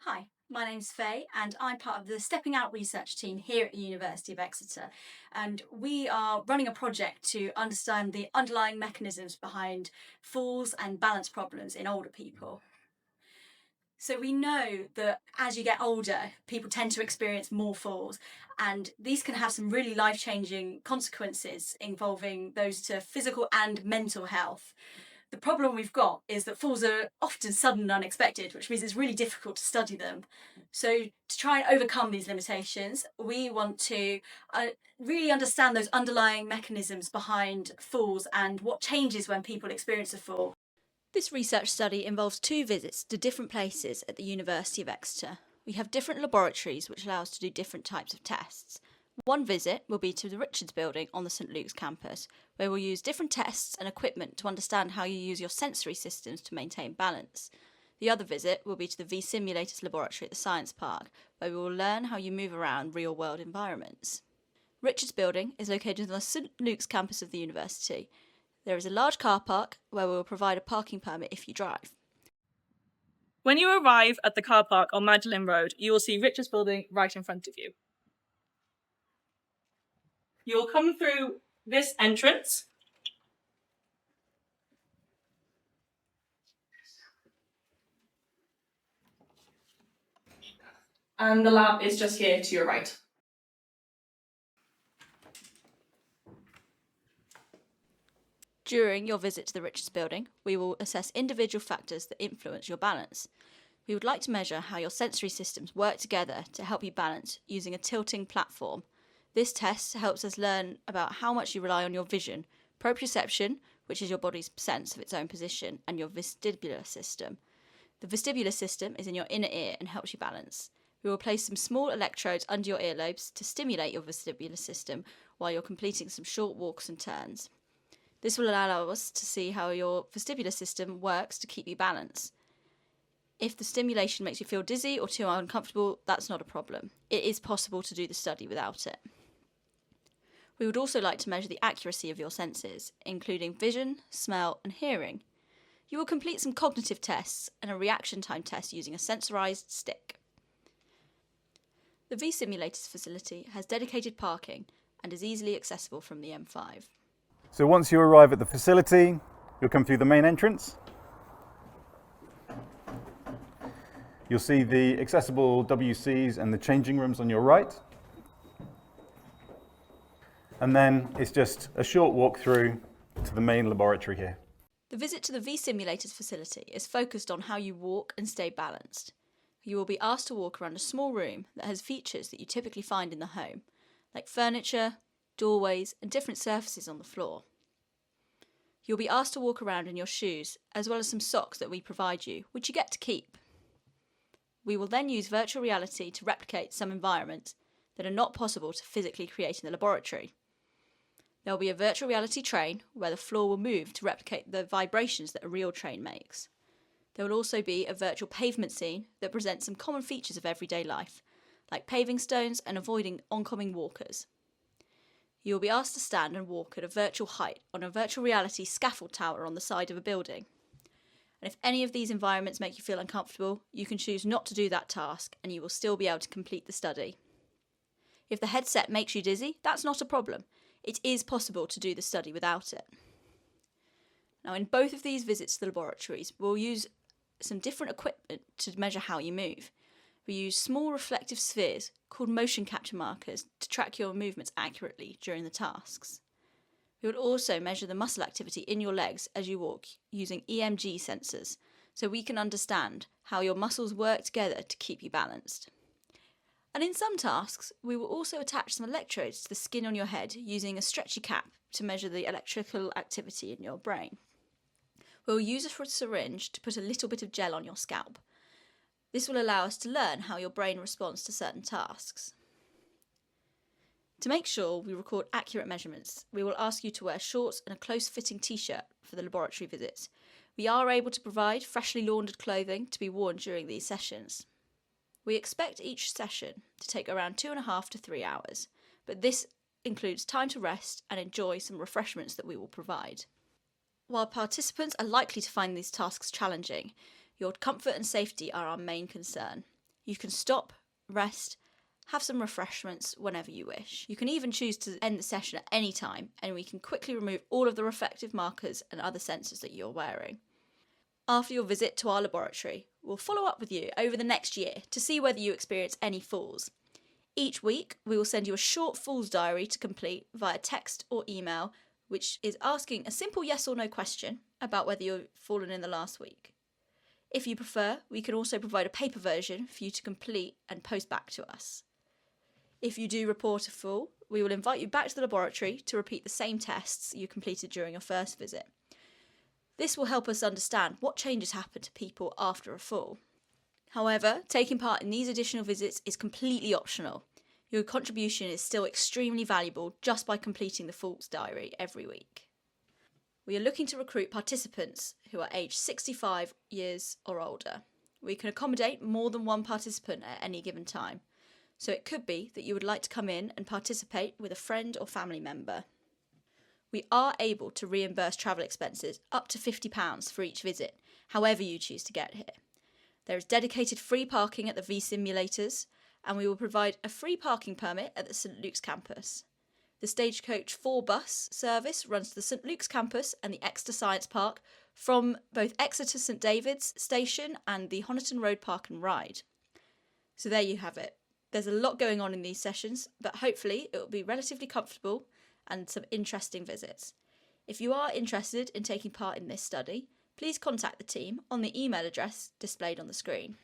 Hi, my name's Faye and I'm part of the Stepping Out research team here at the University of Exeter, and we are running a project to understand the underlying mechanisms behind falls and balance problems in older people. So we know that as you get older, people tend to experience more falls, and these can have some really life-changing consequences involving those to physical and mental health. The problem we've got is that falls are often sudden and unexpected, which means it's really difficult to study them. So, to try and overcome these limitations, we want to really understand those underlying mechanisms behind falls and what changes when people experience a fall. This research study involves 2 visits to different places at the University of Exeter. We have different laboratories which allow us to do different types of tests. One visit will be to the Richards building on the St Luke's campus, where we'll use different tests and equipment to understand how you use your sensory systems to maintain balance. The other visit will be to the VSimulators laboratory at the Science Park, where we will learn how you move around real-world environments. Richards building is located on the St Luke's campus of the university. There is a large car park where we will provide a parking permit if you drive. When you arrive at the car park on Magdalen Road, you will see Richards Building right in front of you. You will come through this entrance. And the lab is just here to your right. During your visit to the Richards building, we will assess individual factors that influence your balance. We would like to measure how your sensory systems work together to help you balance using a tilting platform. This test helps us learn about how much you rely on your vision, proprioception, which is your body's sense of its own position, and your vestibular system. The vestibular system is in your inner ear and helps you balance. We will place some small electrodes under your earlobes to stimulate your vestibular system while you're completing some short walks and turns. This will allow us to see how your vestibular system works to keep you balanced. If the stimulation makes you feel dizzy or too uncomfortable, that's not a problem. It is possible to do the study without it. We would also like to measure the accuracy of your senses, including vision, smell, and hearing. You will complete some cognitive tests and a reaction time test using a sensorized stick. The VSimulators facility has dedicated parking and is easily accessible from the M5. So once you arrive at the facility, you'll come through the main entrance. You'll see the accessible WCs and the changing rooms on your right. And then it's just a short walk through to the main laboratory here. The visit to the VSimulators facility is focused on how you walk and stay balanced. You will be asked to walk around a small room that has features that you typically find in the home, like furniture, doorways, and different surfaces on the floor. You'll be asked to walk around in your shoes, as well as some socks that we provide you, which you get to keep. We will then use virtual reality to replicate some environments that are not possible to physically create in the laboratory. There will be a virtual reality train where the floor will move to replicate the vibrations that a real train makes. There will also be a virtual pavement scene that presents some common features of everyday life, like paving stones and avoiding oncoming walkers. You will be asked to stand and walk at a virtual height on a virtual reality scaffold tower on the side of a building. And if any of these environments make you feel uncomfortable, you can choose not to do that task and you will still be able to complete the study. If the headset makes you dizzy, that's not a problem. It is possible to do the study without it. Now, in both of these visits to the laboratories, we'll use some different equipment to measure how you move. We use small reflective spheres called motion capture markers to track your movements accurately during the tasks. We will also measure the muscle activity in your legs as you walk using EMG sensors, so we can understand how your muscles work together to keep you balanced. And in some tasks, we will also attach some electrodes to the skin on your head using a stretchy cap to measure the electrical activity in your brain. We'll use a syringe to put a little bit of gel on your scalp. This will allow us to learn how your brain responds to certain tasks. To make sure we record accurate measurements, we will ask you to wear shorts and a close-fitting t-shirt for the laboratory visits. We are able to provide freshly laundered clothing to be worn during these sessions. We expect each session to take around 2.5 to 3 hours, but this includes time to rest and enjoy some refreshments that we will provide. While participants are likely to find these tasks challenging, your comfort and safety are our main concern. You can stop, rest, have some refreshments whenever you wish. You can even choose to end the session at any time, and we can quickly remove all of the reflective markers and other sensors that you're wearing. After your visit to our laboratory, we'll follow up with you over the next year to see whether you experience any falls. Each week, we will send you a short falls diary to complete via text or email, which is asking a simple yes or no question about whether you've fallen in the last week. If you prefer, we can also provide a paper version for you to complete and post back to us. If you do report a fall, we will invite you back to the laboratory to repeat the same tests you completed during your first visit. This will help us understand what changes happen to people after a fall. However, taking part in these additional visits is completely optional. Your contribution is still extremely valuable just by completing the falls diary every week. We are looking to recruit participants who are aged 65 years or older. We can accommodate more than one participant at any given time, so it could be that you would like to come in and participate with a friend or family member. We are able to reimburse travel expenses up to £50 for each visit, however you choose to get here. There is dedicated free parking at the VSimulators, and we will provide a free parking permit at the St Luke's campus. The Stagecoach 4 bus service runs to the St Luke's campus and the Exeter Science Park from both Exeter St David's station and the Honiton Road Park and Ride. So there you have it. There's a lot going on in these sessions, but hopefully it will be relatively comfortable and some interesting visits. If you are interested in taking part in this study, please contact the team on the email address displayed on the screen.